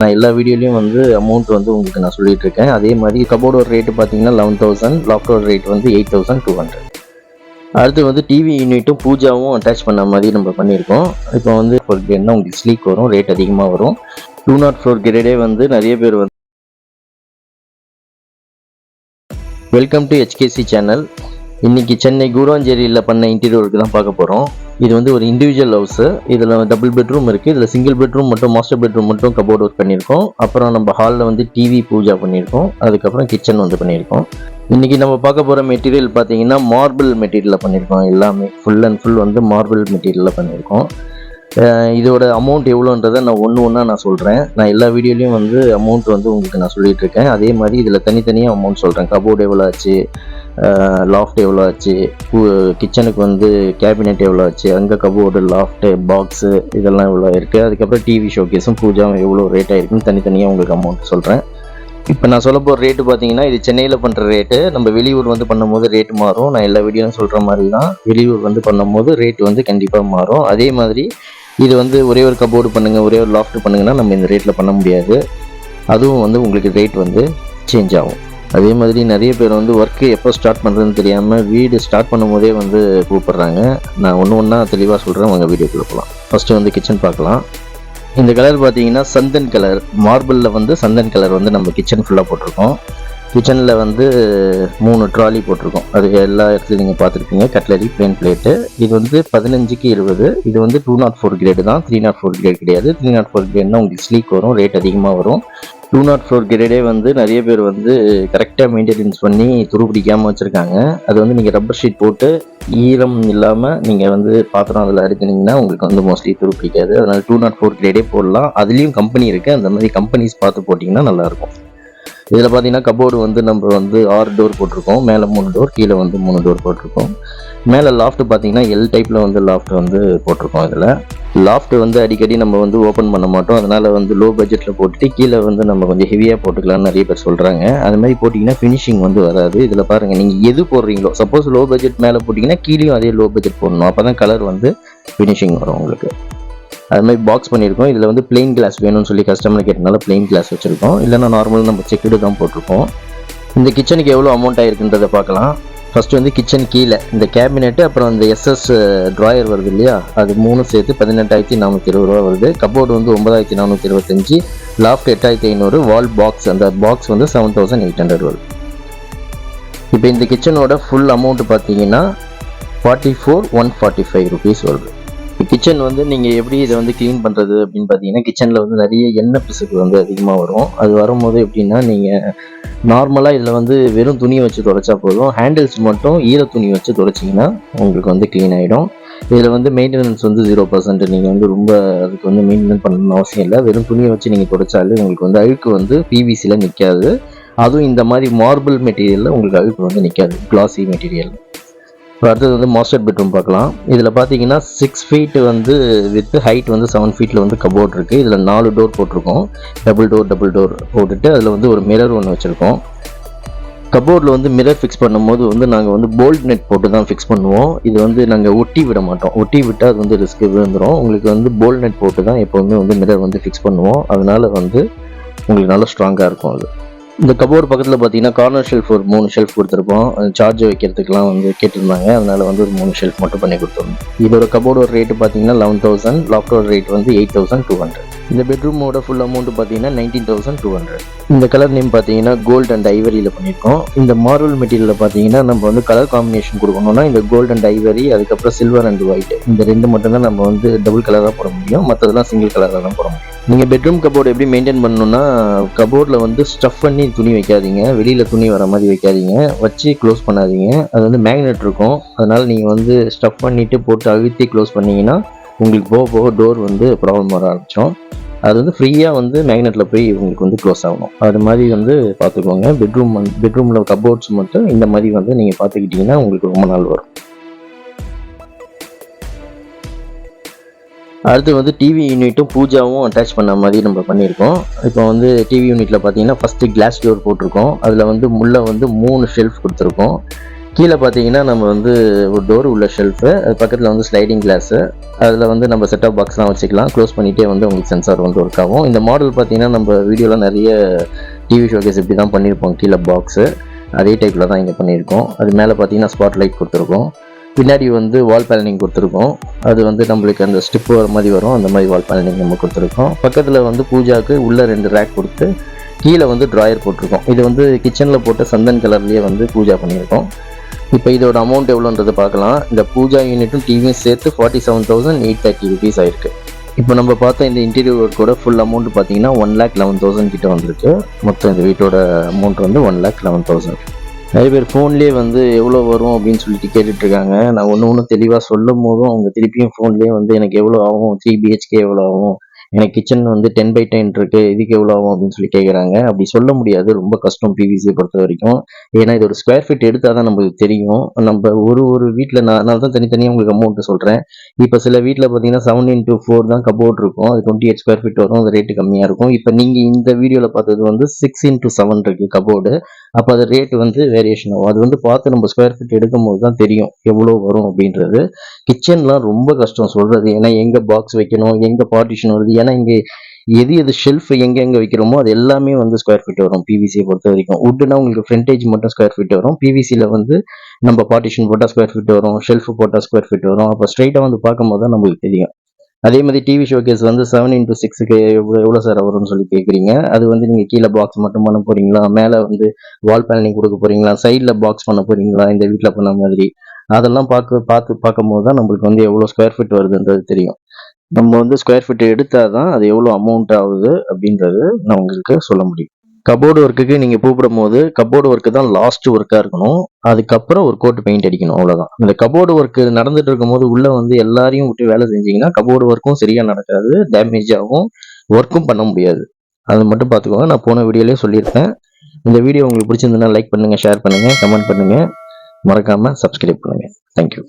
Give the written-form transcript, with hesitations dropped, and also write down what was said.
நான் எல்லா வீடியோலையும் வந்து அமௌண்ட் வந்து உங்களுக்கு நான் சொல்லிட்டு இருக்கேன். அதே மாதிரி கபோர்டோட ரேட்டு பார்த்தீங்கன்னா 11,000, லாஃப்டோட ரேட் வந்து 8,200. அடுத்து வந்து டிவி யூனிட்டும் பூஜாவும் அட்டாச் பண்ண மாதிரி நம்ம பண்ணியிருக்கோம். இப்போ வந்து 4 கிரேட்னா உங்களுக்கு ஸ்லீக் வரும், ரேட் அதிகமாக வரும். 204 கிரேடே வந்து நிறைய பேர் வந்து வெல்கம் டு HKC சேனல். இன்னைக்கு சென்னை கூராஞ்சேரியில் பண்ண இன்டீரியர் ஒர்க்கு தான் பார்க்க போகிறோம். இது வந்து ஒரு இண்டிவிஜுவல் ஹவுஸு. இதில் டபுள் பெட்ரூம் இருக்குது. இதில் சிங்கிள் பெட்ரூம் மட்டும், மாஸ்டர் பெட்ரூம் மட்டும் கபோர்ட் ஒர்க் பண்ணியிருக்கோம். அப்புறம் நம்ம ஹாலில் வந்து டிவி பூஜா பண்ணியிருக்கோம். அதுக்கப்புறம் கிச்சன் வந்து பண்ணியிருக்கோம். இன்றைக்கி நம்ம பார்க்க போகிற மெட்டீரியல் பார்த்தீங்கன்னா மார்பிள் மெட்டீரியலில் பண்ணியிருக்கோம். எல்லாமே ஃபுல் அண்ட் ஃபுல் வந்து மார்பிள் மெட்டீரியலில் பண்ணியிருக்கோம். இதோட அமௌண்ட் எவ்வளோன்றதை நான் ஒன்று நான் சொல்கிறேன். நான் எல்லா வீடியோலையும் வந்து அமௌண்ட் வந்து உங்களுக்கு நான் சொல்லிகிட்டு இருக்கேன். அதே மாதிரி இதில் தனித்தனியாக அமௌண்ட் சொல்கிறேன். கபோர்டு எவ்வளோ ஆச்சு, லாஃப்ட் எவ்வளோ ஆச்சு, கிச்சனுக்கு வந்து கேபினெட் எவ்வளோ ஆச்சு, அங்கே கபோர்டு, லாஃப்ட்டு, பாக்ஸு இதெல்லாம் எவ்வளோ இருக்குது, அதுக்கப்புறம் டிவி ஷோகேஸும் பூஜாவும் எவ்வளோ ரேட் ஆகிருக்குன்னு தனித்தனியாக உங்களுக்கு அமௌண்ட் சொல்கிறேன். இப்போ நான் சொல்ல போகிற ரேட்டு பார்த்தீங்கன்னா இது சென்னையில் பண்ணுற ரேட்டு. நம்ம வெளியூர் வந்து பண்ணும்போது ரேட்டு மாறும். நான் எல்லா வீடியோவும் சொல்கிற மாதிரி தான் வெளியூர் வந்து பண்ணும்போது ரேட்டு வந்து கண்டிப்பாக மாறும். அதே மாதிரி இது வந்து ஒரே ஒரு கபோர்டு பண்ணுங்கள், ஒரே ஒரு லாஃப்ட் பண்ணுங்கன்னா நம்ம இந்த ரேட்டில் பண்ண முடியாது. அதுவும் வந்து உங்களுக்கு ரேட் வந்து சேஞ்ச் ஆகும். அதே மாதிரி நிறைய பேர் வந்து ஒர்க்கு எப்போ ஸ்டார்ட் பண்ணுறதுன்னு தெரியாமல் வீடு ஸ்டார்ட் பண்ணும் போதே வந்து கூப்பிட்றாங்க. நான் ஒன்றா தெளிவாக சொல்கிறேன், உங்கள் வீடியோக்குள்ளே போகலாம். ஃபஸ்ட்டு வந்து கிச்சன் பார்க்கலாம். இந்த கலர் பார்த்தீங்கன்னா சந்தன் கலர், மார்பிளில் வந்து சந்தன் கலர் வந்து நம்ம கிச்சன் ஃபுல்லாக போட்டிருக்கோம். கிச்சனில் வந்து 3 ட்ராலி போட்டிருக்கோம். அது எல்லா இடத்துலையும் நீங்கள் பார்த்துருப்பீங்க. Cutlery, plane plate. இது வந்து 15க்கு 20. இது வந்து 204 கிரேடு தான், 304 கிரேட் கிடையாது. 304 கிரேட்னா உங்களுக்கு ஸ்லீக் வரும், ரேட் அதிகமாக வரும். 204 கிரேடே வந்து நிறைய பேர் வந்து கரெக்டாக மெயின்டெனன்ஸ் பண்ணி துருப்பிடிக்காமல் வச்சுருக்காங்க. அது வந்து நீங்கள் ரப்பர் ஷீட் போட்டு ஈரம் இல்லாமல் நீங்கள் வந்து பாத்திரம் அதில் அடிக்கினீங்கன்னா உங்களுக்கு வந்து மோஸ்ட்லி துருப்பிடிக்காது. அதனால் 204 கிரேடே போடலாம். அதுலேயும் கம்பெனி இருக்குது. அந்த மாதிரி கம்பெனிஸ் பார்த்து போட்டிங்கன்னா நல்லாயிருக்கும். இதில் பார்த்தீங்கன்னா கபோர்டு வந்து நம்ம வந்து 6 டோர் போட்டிருக்கோம். மேலே 3 டோர், கீழே வந்து 3 டோர் போட்டிருக்கோம். மேலே லாஃப்ட் பார்த்தீங்கன்னா எல் டைப்பில் வந்து லாஃப்ட் வந்து போட்டிருக்கோம். இதில் லாஃப்ட் வந்து அடிக்கடி நம்ம வந்து ஓப்பன் பண்ண மாட்டோம். அதனால் வந்து லோ பட்ஜெட்டில் போட்டுட்டு கீழே வந்து நம்ம கொஞ்சம் ஹெவியாக போட்டுக்கலாம்னு நிறைய பேர் சொல்கிறாங்க. அது மாதிரி போட்டிங்கன்னா ஃபினிஷிங் வந்து வராது. இதில் பாருங்கள், நீங்கள் எது போடுறீங்களோ, சப்போஸ் லோ பட்ஜெட் மேலே போட்டிங்கன்னா கீழேயும் அதே லோ பட்ஜெட் போடணும். அப்போ தான் கலர் வந்து ஃபினிஷிங் வரும் உங்களுக்கு. அது மாதிரி பாக்ஸ் பண்ணியிருக்கோம். இதில் வந்து பிளெயின் கிளாஸ் வேணும்னு சொல்லி கஸ்டமர் கேட்டனால பிளெயின் கிளாஸ் வச்சுருக்கோம். இல்லைனா நார்மல் நம்ம செக்குடு தான் போட்டிருக்கோம். இந்த கிச்சனுக்கு எவ்வளோ அமௌண்ட் ஆகிருக்குன்றதை பார்க்கலாம். ஃபஸ்ட்டு வந்து கிச்சன் கீழே இந்த கேபினெட்டு, அப்புறம் இந்த SS ட்ராயர் வருது இல்லையா, அது 3 சேர்த்து 18,420 ரூபா வருது. கபோர்டு வந்து 9,425, லாஃப்ட் 8,500, வால் பாக்ஸ், அந்த பாக்ஸ் வந்து 7,800 வருது. இப்போ இந்த கிச்சனோட ஃபுல் அமௌண்ட் பார்த்தீங்கன்னா 44,145 ருபீஸ் வருது. கிச்சன் வந்து நீங்கள் எப்படி இதை வந்து க்ளீன் பண்ணுறது அப்படின்னு பார்த்தீங்கன்னா, கிச்சனில் வந்து நிறைய எண்ணெய் பிசுக்கு வந்து அதிகமாக வரும். அது வரும்போது எப்படின்னா, நீங்கள் நார்மலாக இதில் வந்து வெறும் துணியை வச்சு துடைச்சா போதும். ஹேண்டில்ஸ் மட்டும் ஈர துணி வச்சு துடைச்சிங்கன்னா உங்களுக்கு வந்து க்ளீன் ஆகிடும். இதில் வந்து மெயின்டெனன்ஸ் வந்து 0%. நீங்கள் வந்து ரொம்ப அதுக்கு வந்து மெயின்டெனன்ஸ் பண்ணணும்னு அவசியம் இல்லை. வெறும் துணியை வச்சு நீங்கள் துடைச்சாலே உங்களுக்கு வந்து அழுக்கு வந்து PVCயில் நிற்காது. அதுவும் இந்த மாதிரி மார்பிள் மெட்டீரியலில் உங்களுக்கு அழுக்கு வந்து நிற்காது, கிளாசி மெட்டீரியல். அடுத்தது வந்து மாஸ்டர் பெட்ரூம் பார்க்கலாம். இதில் பார்த்தீங்கன்னா 6 ஃபீட் வந்து வித் ஹைட் வந்து 7 ஃபீட்டில் வந்து கபோர்ட் இருக்குது. இதில் 4 டோர் போட்டிருக்கோம். டபுள் டோர் போட்டுட்டு அதில் வந்து ஒரு மிரர் ஒன்று வச்சுருக்கோம். கபோர்டில் வந்து மிரர் ஃபிக்ஸ் பண்ணும்போது வந்து நாங்கள் வந்து போல்ட் நெட் போட்டு தான் ஃபிக்ஸ் பண்ணுவோம். இது வந்து நாங்கள் ஒட்டி விட மாட்டோம். ஒட்டி விட்டால் அது வந்து ரிஸ்க்கு விழுந்துடும். உங்களுக்கு வந்து போல்ட் நெட் போட்டு தான் எப்போவுமே வந்து மிரர் வந்து ஃபிக்ஸ் பண்ணுவோம். அதனால் வந்து உங்களுக்கு நல்லா ஸ்ட்ராங்காக இருக்கும். அது இந்த கபோர்டு பக்கத்தில் பார்த்தீங்கன்னா கார்னர் ஷெல்ஃப் ஒரு 3 ஷெல்ஃப் கொடுத்துருப்போம். சார்ஜ் வைக்கிறதுக்குலாம் வந்து கேட்டிருந்தாங்க. அதனால் வந்து ஒரு 3 ஷெல்ஃப் மட்டும் பண்ணி கொடுத்துருந்தோம். இதோட கபோர்டோட ரேட்டு பார்த்தீங்கன்னா 11,000, லாஃப்டோட ரேட் வந்து 8,200. இந்த பெட்ரூமோட ஃபுல் அமௌண்ட் பார்த்தீங்கன்னா 19,200. இந்த கலர் நேம் பார்த்தீங்கன்னா கோல்டு அண்ட் ஐவரியில் பண்ணியிருக்கோம். இந்த மார்பிள் மெட்டீரியலில் பார்த்தீங்கன்னா நம்ம வந்து கலர் காம்பினேஷன் கொடுக்கணும்னா இந்த கோல்டு அண்ட் ஐவரி, அதுக்கப்புறம் சில்வர் அண்ட் ஒயிட், இந்த 2 மட்டும்தான் நம்ம வந்து டபுள் கலராக போட முடியும். மற்றதெல்லாம் சிங்கிள் கலராக தான் போட முடியும். நீங்கள் பெட்ரூம் கபோர்டு எப்படி மெயின்டைன் பண்ணணும்னா, கபோர்டில் வந்து ஸ்டஃப் பண்ணி துணி வைக்காதீங்க, வெளியில் துணி வர மாதிரி வைக்காதீங்க, வச்சு க்ளோஸ் பண்ணாதீங்க. அது வந்து மேக்னெட் இருக்கும். அதனால் நீங்கள் வந்து ஸ்டஃப் பண்ணிவிட்டு போட்டு அழுத்தி க்ளோஸ் பண்ணிங்கன்னா உங்களுக்கு போக போக டோர் வந்து ப்ராப்ளம் வர ஆரம்பிச்சிடும். அது வந்து ஃப்ரீயாக வந்து மேக்னெட்டில் போய் உங்களுக்கு வந்து க்ளோஸ் ஆகணும். அது மாதிரி வந்து பார்த்துக்கோங்க. பெட்ரூமில் கபோர்ட்ஸ் மட்டும் இந்த மாதிரி வந்து நீங்கள் பார்த்துக்கிட்டிங்கன்னா உங்களுக்கு ரொம்ப நாள் வரும். அடுத்து வந்து டிவி யூனிட்டும் பூஜாவும் அட்டாச் பண்ண மாதிரி நம்ம பண்ணியிருக்கோம். இப்போ வந்து டிவி யூனிட்டில் பார்த்தீங்கன்னா ஃபஸ்ட்டு கிளாஸ் டோர் போட்டிருக்கோம். அதில் வந்து முள்ள வந்து 3 ஷெல்ஃப் கொடுத்துருக்கோம். கீழே பார்த்தீங்கன்னா நம்ம வந்து ஒரு டோர் உள்ள ஷெல்ஃபு, அது பக்கத்தில் வந்து ஸ்லைடிங் கிளாஸு, அதில் வந்து நம்ம செட்டப் பாக்ஸ்லாம் வச்சுக்கலாம். க்ளோஸ் பண்ணிகிட்டே வந்து உங்களுக்கு சென்சார் வந்து ஒர்க் ஆகும். இந்த மாடல் பார்த்தீங்கன்னா நம்ம வீடியோவில் நிறைய டிவி ஷோகேஸ் இப்படி தான் பண்ணியிருப்போம். கீழே பாக்ஸு அதே டைப்பில் தான் இங்கே பண்ணியிருக்கோம். அது மேலே பார்த்தீங்கன்னா ஸ்பாட் லைட் கொடுத்துருக்கோம். பின்னாடி வந்து வால் பேனலிங் கொடுத்துருக்கோம். அது வந்து நம்மளுக்கு அந்த ஸ்டிப் வர மாதிரி வரும், அந்த மாதிரி வால் பேனலிங் நம்ம கொடுத்துருக்கோம். பக்கத்தில் வந்து பூஜாவுக்கு உள்ளே 2 ரேக் கொடுத்து கீழே வந்து ட்ராயர் போட்டிருக்கோம். இது வந்து கிச்சனில் போட்ட சந்தன் கலர்லேயே வந்து பூஜா பண்ணியிருக்கோம். இப்போ இதோட அமௌண்ட் எவ்வளோன்றது பார்க்கலாம். இந்த பூஜா யூனிட்டும் டிவியும் சேர்த்து 47,830 rupees ஆயிருக்கு. இப்போ நம்ம பார்த்த இந்த இன்டீரியர் ஒர்க்கோட ஃபுல் அமௌண்ட் பார்த்தீங்கன்னா 1,11,000 கிட்ட வந்திருக்கு. மொத்தம் இந்த வீட்டோட அமௌண்ட் வந்து 1,11,000. நிறைய பேர் ஃபோன்லேயே வந்து எவ்வளோ வரும் அப்படின்னு சொல்லிட்டு கேட்டுட்ருக்காங்க. நான் ஒன்று தெளிவாக சொல்லும் போதும் அவங்க திருப்பியும் ஃபோன்லேயே வந்து எனக்கு எவ்வளோ ஆகும், 3 BHK எவ்வளோ ஆகும், எனக்கு கிச்சன் வந்து 10/10 இருக்குது, இதுக்கு எவ்வளோ ஆகும் அப்படின்னு சொல்லி கேட்குறாங்க. அப்படி சொல்ல முடியாது, ரொம்ப கஷ்டம் பிவிசியை பொறுத்த வரைக்கும். ஏன்னா இது ஒரு ஸ்கொயர் ஃபீட் எடுத்தால் தான் நம்மளுக்கு தெரியும். நம்ம ஒரு வீட்டில் நான் தான் தனித்தனியாக உங்களுக்கு அமௌண்ட்டு சொல்கிறேன். இப்போ சில வீட்டில் பார்த்தீங்கன்னா 7x4 தான் கபோர்ட் இருக்கும், அது 28 ஸ்கொயர் ஃபீட் வரும், அது ரேட்டு கம்மியாக இருக்கும். இப்போ நீங்கள் இந்த வீடியோவில் பார்த்தது வந்து 6x7 இருக்குது கபோர்டு. அப்போ அது ரேட்டு வந்து வேரியேஷன் ஆகும். அது வந்து பார்த்து நம்ம ஸ்கொயர் ஃபீட் எடுக்கும் போது தான் தெரியும் எவ்வளோ வரும் அப்படின்றது. கிச்சன்லாம் ரொம்ப கஷ்டம் சொல்கிறது. ஏன்னா எங்கே பாக்ஸ் வைக்கணும், எங்கே பார்ட்டிஷன் வருது, ஏன்னா இங்கே எது ஷெல்ஃப் எங்கே வைக்கிறோமோ அது எல்லாமே வந்து ஸ்கொயர் ஃபீட் வரும் பிவிசியை பொறுத்த வரைக்கும். வுட்னா உங்களுக்கு ஃப்ரண்டேஜ் மட்டும் ஸ்கொயர் ஃபீட் வரும். பிவிசியில் வந்து நம்ம பார்ட்டிஷன் போட்டால் ஸ்கொயர் ஃபீட் வரும், ஷெல்ஃப் போட்டால் ஸ்கொயர் ஃபீட் வரும். அப்போ ஸ்ட்ரைட்டாக வந்து பார்க்கும்போது தான் நம்மளுக்கு தெரியும். அதே மாதிரி டிவி ஷோகேஸ் வந்து 7x6க்கு எவ்வளோ சார் வரும்னு சொல்லி கேட்குறீங்க. அது வந்து நீங்கள் கீழே பாக்ஸ் மட்டும் பண்ண போகிறீங்களா, மேலே வந்து வால் பேனலிங் கொடுக்க போகிறீங்களா, சைடில் பாக்ஸ் பண்ண போகிறீங்களா, இந்த வீட்டில் பண்ண மாதிரி, அதெல்லாம் பார்க்கும்போது தான் நம்மளுக்கு வந்து எவ்வளோ ஸ்கொயர் ஃபீட் வருதுன்றது தெரியும். நம்ம வந்து ஸ்கொயர் ஃபீட் எடுத்தால் தான் அது எவ்வளோ அமௌண்ட் ஆகுது அப்படின்றது நான் உங்களுக்கு சொல்ல முடியும். கபோர்டு ஒர்க்குக்கு நீங்கள் கூப்பிடும் போது கபோர்டு ஒர்க்கு தான் லாஸ்ட் ஒர்க்காக இருக்கணும். அதுக்கப்புறம் ஒரு கோட் பெயிண்ட் அடிக்கணும், அவ்வளோதான். இந்த கபோர்டு ஒர்க்கு நடந்துட்டு இருக்கும்போது உள்ளே வந்து எல்லாரையும் விட்டு வேலை செஞ்சீங்கன்னா கபோர்டு ஒர்க்கும் சரியாக நடக்காது, டேமேஜ் ஆகும், ஒர்க்கும் பண்ண முடியாது. அது மட்டும் பார்த்துக்கோங்க. நான் போன வீடியோலேயே சொல்லியிருப்பேன். இந்த வீடியோ உங்களுக்கு பிடிச்சிருந்ததுன்னா லைக் பண்ணுங்கள், ஷேர் பண்ணுங்கள், கமெண்ட் பண்ணுங்கள், மறக்காமல் சப்ஸ்கிரைப் பண்ணுங்கள். தேங்க்யூ.